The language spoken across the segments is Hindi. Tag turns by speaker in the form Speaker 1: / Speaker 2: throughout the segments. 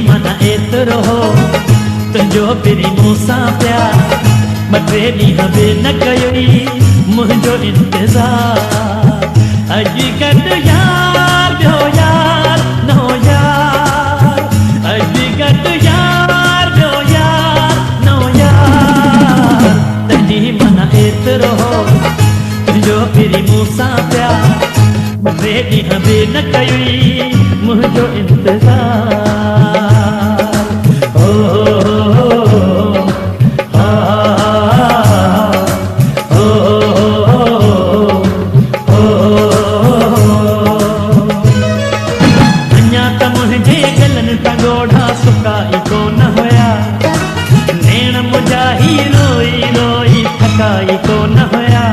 Speaker 1: माना एतिरो हो तुंहिंजो पहिरीं मूंसां प्यार ॿ टे ॾींहं बि न कयुई मुंहिंजो इंतज़ार अॼु गॾु यार ॿियो यार न हो यार अॼु गॾु यार ॿियो यार न हो यार तुंहिंजी माना एतिरो हो तुंहिंजो पहिरीं मूंसां प्यार ॿ टे ॾींहं बि न कयुई मुंहिंजो इंतज़ार अञा त मुंहिंजे गलनि तां ॻोढ़ा सुकाई कोन हुया नेण मुंहिंजा ही रोई रोई थकाई कोन हुया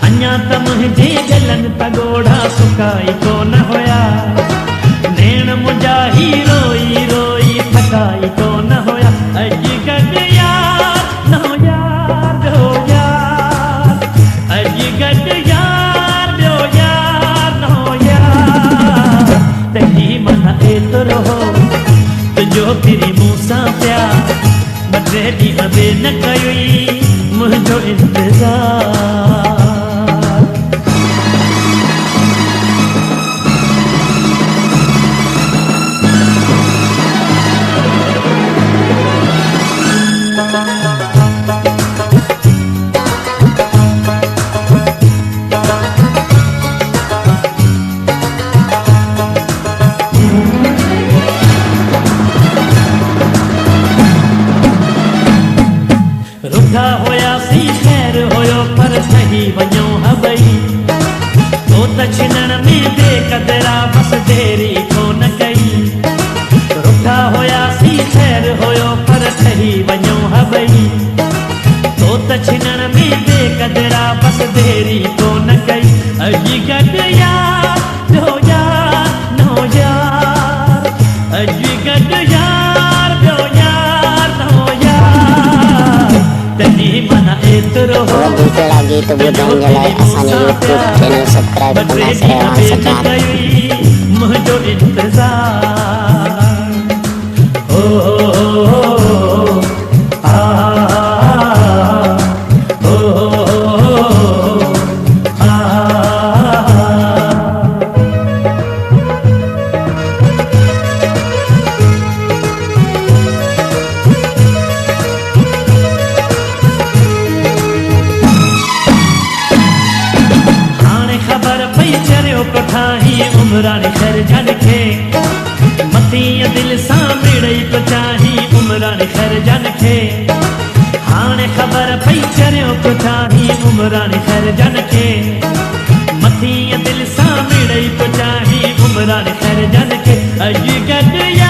Speaker 1: अञा त मुंहिंजे गलनि तां ॻोढ़ा सुकाई कोन हुया नेण मुंहिंजा ही रोई रोई थकाई कोन हुया अॼु गॾु यार न हो यार ॿियो यार अॼु गॾु यार ॿियो यार न हो यार तुंहिंजी माना एतिरो हो तुंहिंजो पहिरीं मूंसां प्यार ॿ टे ॾींहं बि न कयुई मुंहिंजो इंतज़ार रुधा हुयासीं ख़ैर हुयो पर सही वञो हबई तो त छिनण में बेक़दरा बस देरी कोन कई रुधा हुयासीं ख़ैर हुयो पर सही वञो हबई तो त छिनण में बेक़दरा बस देरी कोन कई अॼु गॾु यार ॿियो यार न हो यार अॼु गॾु यार ॿियो यार न हो यार तुंहिंजी माना एतिरो हो
Speaker 2: गीत ॿुधण जे लाइ असांजे यूट्यूब चैनल सब्सक्राइब कंदा रहियो
Speaker 1: मुंहिंजो इंतज़ार उमरानी खरजन खे मतीअ दिलि सां मिड़ई तो चाही उमरानी खरजन खे हाणे ख़बर पई चरियो तो चाही उमरानी खरजन खे मतीअ दिलि सां मिड़ई तो चाही उमरानी खरजन खे अॼु गॾु